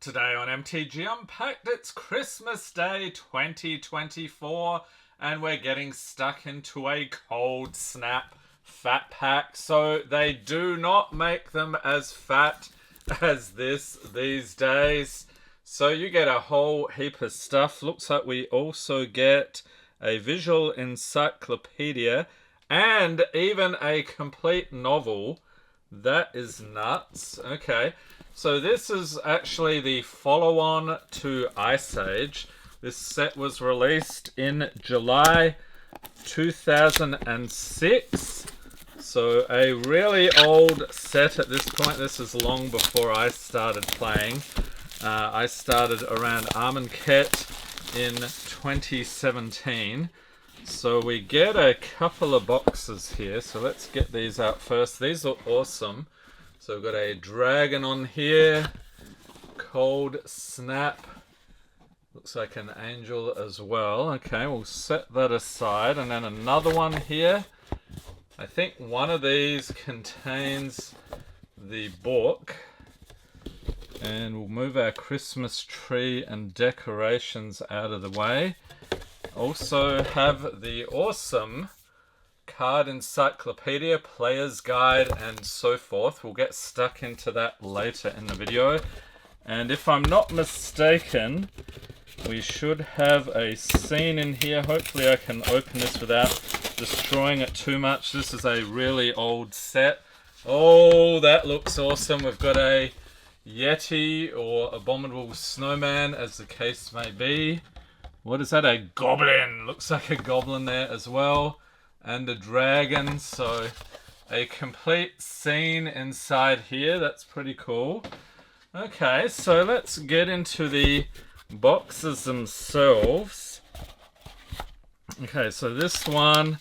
Today on MTG Unpacked, it's Christmas Day 2024 and we're getting stuck into a Coldsnap fat pack. So they do not make them as fat as these days. So you get a whole heap of stuff. Looks like we also get a visual encyclopedia and even a complete novel. That is nuts. Okay. So this is actually the follow-on to Ice Age. This set was released in July 2006. So a really old set at this point. This is long before I started playing. I started around Armenket in 2017. So we get a couple of boxes here. So let's get these out first. These are awesome. So we've got a dragon on here, Coldsnap, looks like an angel as well. Okay, we'll set that aside. And then another one here. I think one of these contains the book. And we'll move our Christmas tree and decorations out of the way. Also have the awesome card encyclopedia, player's guide, and so forth. We'll get stuck into that later in the video. And if I'm not mistaken, we should have a scene in here. Hopefully I can open this without destroying it too much. This is a really old set. Oh, that looks awesome. We've got a Yeti or Abominable Snowman, as the case may be. What is that? A goblin. Looks like a goblin there as well. And a dragon, so a complete scene inside here. That's pretty cool. Okay, so let's get into the boxes themselves. Okay, so this one,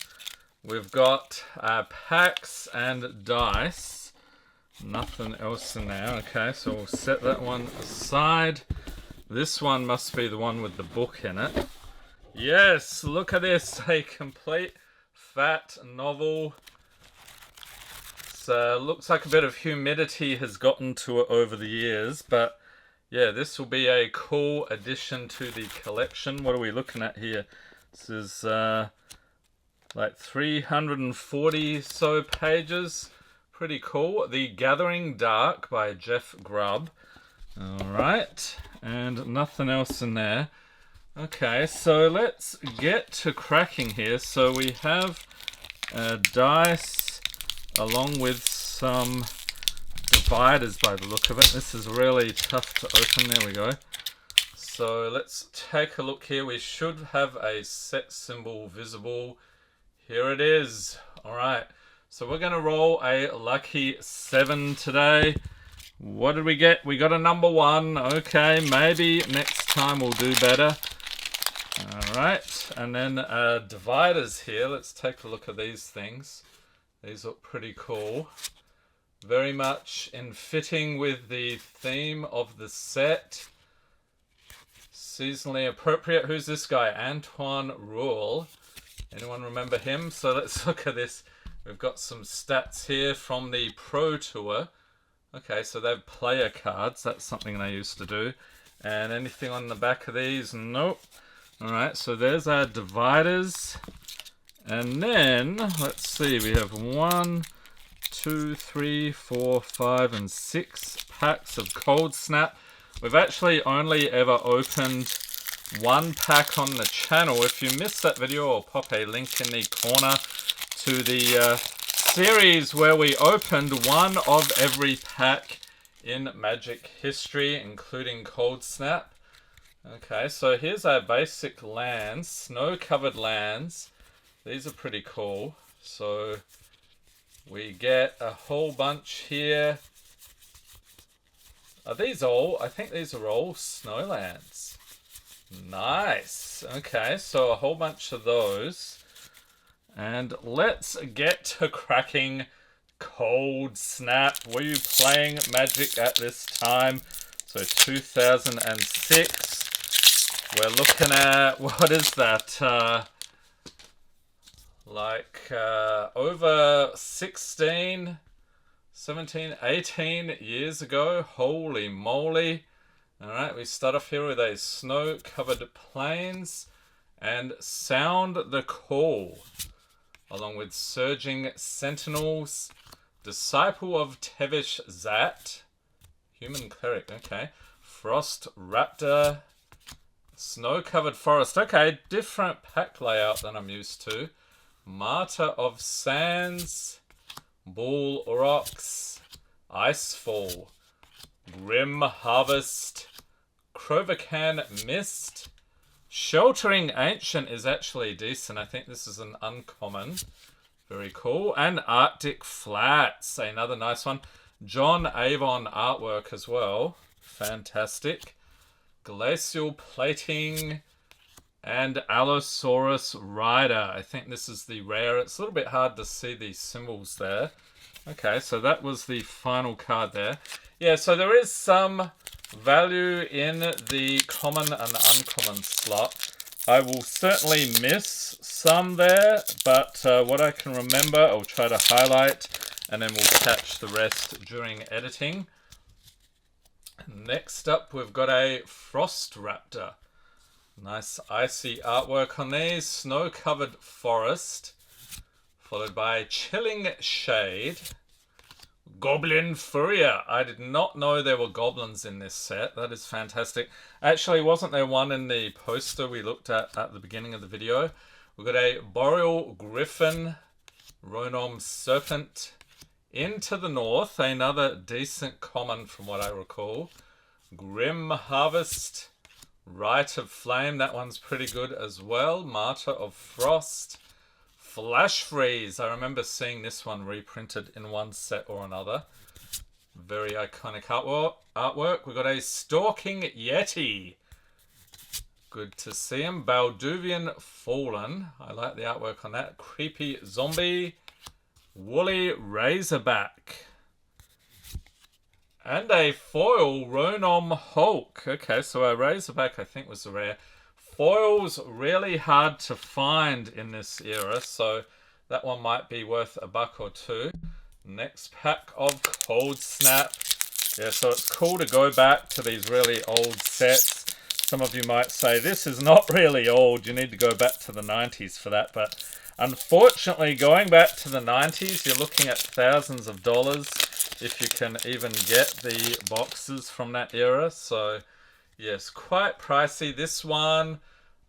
we've got packs and dice. Nothing else in there. Okay, so we'll set that one aside. This one must be the one with the book in it. Yes, look at this, a complete fat novel. So looks like a bit of humidity has gotten to it over the years, but yeah, this will be a cool addition to the collection. What are we looking at here? This is like 340 so pages. Pretty cool. The Gathering Dark by Jeff Grubb. Alright, and nothing else in there. Okay, so let's get to cracking here. So we have dice along with some dividers by the look of it. This is really tough to open. There we go. So let's take a look here. We should have a set symbol visible. Here it is. Alright, so we're going to roll a lucky 7 today. What did we get? We got a number 1. Okay, maybe next time we'll do better. Alright, and then dividers here. Let's take a look at these things. These look pretty cool. Very much in fitting with the theme of the set. Seasonally appropriate. Who's this guy? Antoine Rule. Anyone remember him? So let's look at this. We've got some stats here from the Pro Tour. Okay, so they have player cards. That's something they used to do. And anything on the back of these? Nope. Alright, so there's our dividers. And then, let's see, we have 1, 2, 3, 4, 5, and 6 packs of Coldsnap. We've actually only ever opened one pack on the channel. If you missed that video, I'll pop a link in the corner to the series where we opened one of every pack in Magic history, including Coldsnap. Okay, so here's our basic lands, snow-covered lands. These are pretty cool. So we get a whole bunch here. Are these all? I think these are all snowlands. Nice. Okay, so a whole bunch of those. And let's get to cracking Coldsnap. Were you playing Magic at this time? So 2006. We're looking at, what is that? Over 16, 17, 18 years ago. Holy moly. Alright, we start off here with a Snow-Covered Plains and Sound the Call, along with Surging Sentinels, Disciple of Tevish Zat, Human Cleric, okay, Frost Raptor, Snow-Covered Forest, okay, different pack layout than I'm used to, Martyr of Sands, Bull Aurochs, Icefall, Grim Harvest, Crovacan Mist, Sheltering Ancient is actually decent. I think this is an uncommon. Very cool. And Arctic Flats, another nice one. John Avon artwork as well. Fantastic. Glacial Plating and Allosaurus Rider. I think this is the rare. It's a little bit hard to see these symbols there. Okay, so that was the final card there. Yeah, so there is some value in the common and uncommon slot. I will certainly miss some there, but what I can remember, I'll try to highlight, and then we'll catch the rest during editing. Next up, we've got a Frost Raptor. Nice icy artwork on these. Snow-Covered Forest, followed by Chilling Shade. Goblin Furrier. I did not know there were goblins in this set. That is fantastic. Actually, wasn't there one in the poster we looked at the beginning of the video? We've got a Boreal Griffin, Ronom Serpent, Into the North, another decent common from what I recall. Grim Harvest, Rite of Flame, that one's pretty good as well. Martyr of Frost, Flash Freeze. I remember seeing this one reprinted in one set or another. Very iconic artwork. We've got a Stalking Yeti. Good to see him. Balduvian Fallen. I like the artwork on that. Creepy Zombie. Woolly Razorback. And a foil Ronom Hulk. Okay, so a Razorback I think was a rare. Foil's really hard to find in this era, so that one might be worth $1 or $2. Next pack of Coldsnap. Yeah, so it's cool to go back to these really old sets. Some of you might say, this is not really old, you need to go back to the 90s for that, but unfortunately, going back to the 90s, you're looking at thousands of dollars if you can even get the boxes from that era, so yes, quite pricey. This one,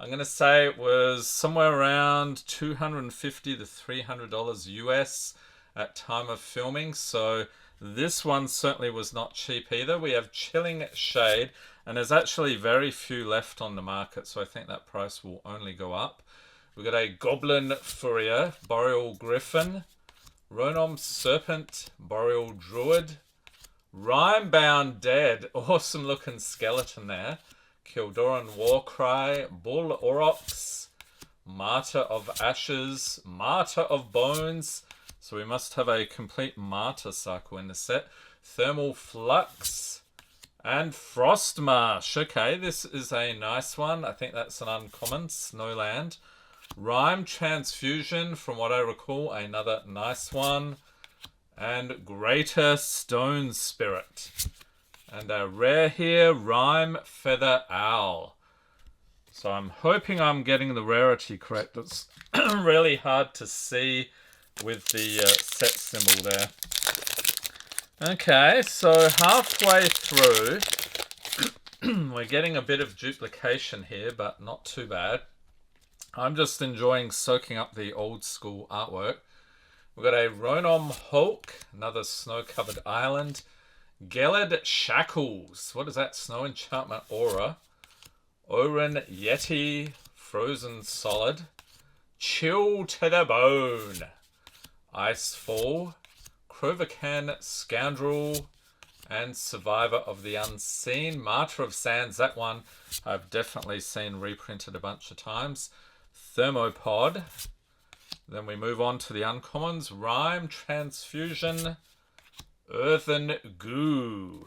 I'm going to say it was somewhere around $250 to $300 US at time of filming. So this one certainly was not cheap either. We have Chilling Shade, and there's actually very few left on the market, so I think that price will only go up. We've got a Goblin Furrier, Boreal Griffin, Ronom Serpent, Boreal Druid, Rime-Bound Dead, awesome looking skeleton there. Kildoran Warcry, Bull Aurochs, Martyr of Ashes, Martyr of Bones. So we must have a complete Martyr cycle in the set. Thermal Flux and Frostmarsh. Okay, this is a nice one. I think that's an uncommon. Snowland. Rime Transfusion, from what I recall, another nice one. And Greater Stone Spirit. And a rare here, Rime Feather Owl. So I'm hoping I'm getting the rarity correct. It's really hard to see with the set symbol there. Okay, so halfway through, we're getting a bit of duplication here, but not too bad. I'm just enjoying soaking up the old school artwork. We've got a Ronom Hulk, another snow-covered island. Gelid Shackles. What is that? Snow Enchantment Aura. Oren Yeti. Frozen Solid. Chill to the Bone. Icefall. Crovacan Scoundrel. And Survivor of the Unseen. Martyr of Sands. That one I've definitely seen reprinted a bunch of times. Thermopod. Then we move on to the uncommons. Rime Transfusion. Earthen Goo.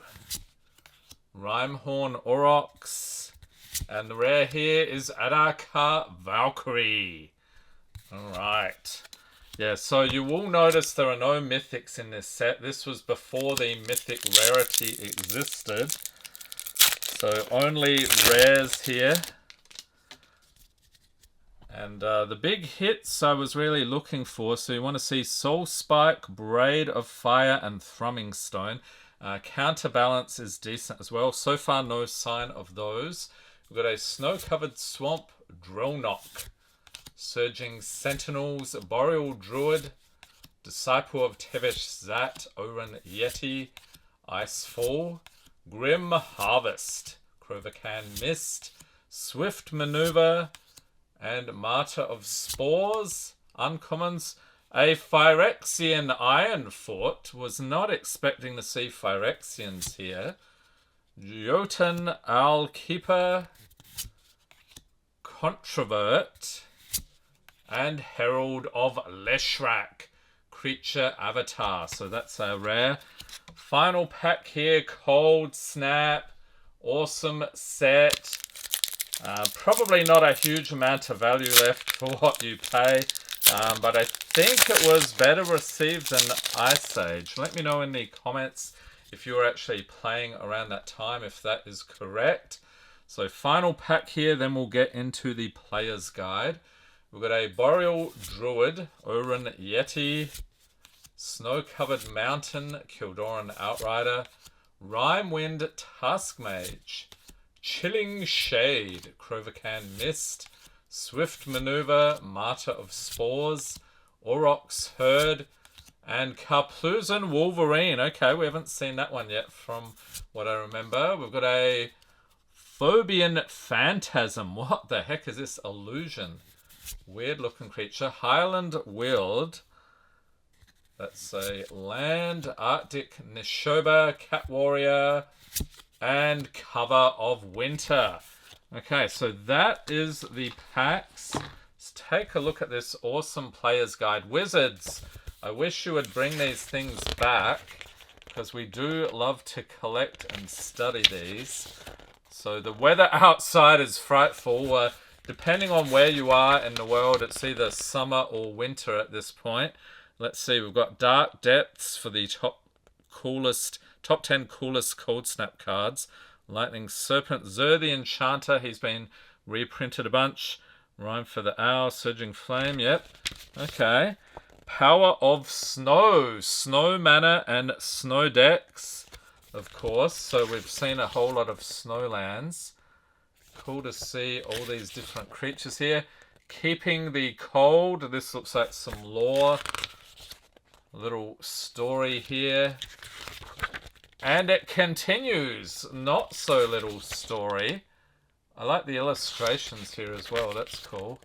Rimehorn Aurochs. And the rare here is Adaka Valkyrie. Alright. Yeah, so you will notice there are no mythics in this set. This was before the mythic rarity existed. So only rares here. And the big hits I was really looking for. So you want to see Soul Spike, Braid of Fire, and Thrumming Stone. Counterbalance is decent as well. So far, no sign of those. We've got a Snow-Covered Swamp, Drill Knock. Surging Sentinels, Boreal Druid, Disciple of Tevesh Zat, Oren Yeti, Icefall, Grim Harvest, Crovacan Mist, Swift Maneuver, and Martyr of Spores. Uncommons. A Phyrexian Ironfoot. Was not expecting to see Phyrexians here. Jotun Owlkeeper, Controvert, and Herald of Leshrac, Creature Avatar. So that's a rare. Final pack here, Coldsnap. Awesome set. Probably not a huge amount of value left for what you pay. But I think it was better received than Ice Age. Let me know in the comments if you were actually playing around that time, if that is correct. So final pack here, then we'll get into the player's guide. We've got a Boreal Druid, Oren Yeti, Snow-Covered Mountain, Kildoran Outrider, Rhymewind Taskmage, Chilling Shade, Crovacan Mist, Swift Maneuver, Martyr of Spores, Aurochs Herd, and Karpluzan Wolverine. Okay, we haven't seen that one yet from what I remember. We've got a Phobian Phantasm. What the heck is this illusion? Weird looking creature. Highland Wild. That's a land. Arctic Nishoba, Cat Warrior, and Cover of Winter. Okay, so that is the packs. Let's take a look at this awesome player's guide. Wizards, I wish you would bring these things back, because we do love to collect and study these. So the weather outside is frightful. Depending on where you are in the world, it's either summer or winter at this point. Let's see, we've got Dark Depths for the top 10 coolest Coldsnap cards. Lightning Serpent, Zur the Enchanter, he's been reprinted a bunch. Rhyme for the Owl, Surging Flame, yep. Okay. Power of Snow, Snow Mana and Snow Decks, of course. So we've seen a whole lot of Snowlands. Cool to see all these different creatures here. Keeping the Cold, this looks like some lore. A little story here. And it continues. Not so little story. I like the illustrations here as well. That's cool.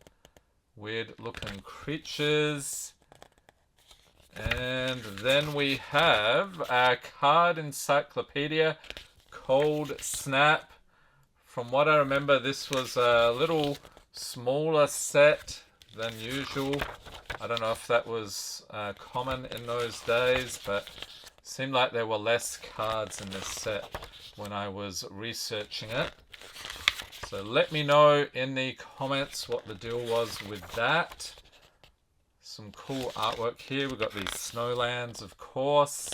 Weird looking creatures. And then we have a card encyclopedia. Coldsnap. From what I remember, this was a little smaller set than usual. I don't know if that was common in those days, but seemed like there were less cards in this set when I was researching it. So let me know in the comments what the deal was with that. Some cool artwork here. We've got these Snowlands, of course.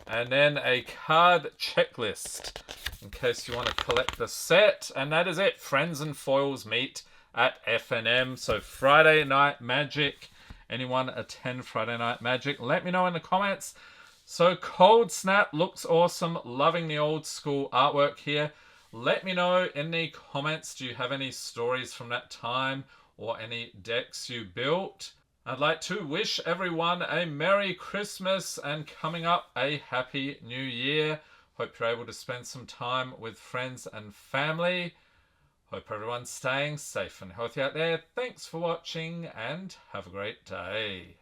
And then a card checklist in case you want to collect the set. And that is it. Friends and Foils meet at FNM. So Friday Night Magic. Anyone attend Friday Night Magic? Let me know in the comments. So Coldsnap looks awesome. Loving the old school artwork here. Let me know in the comments. Do you have any stories from that time or any decks you built? I'd like to wish everyone a Merry Christmas and coming up a Happy New Year. Hope you're able to spend some time with friends and family. Hope everyone's staying safe and healthy out there. Thanks for watching and have a great day.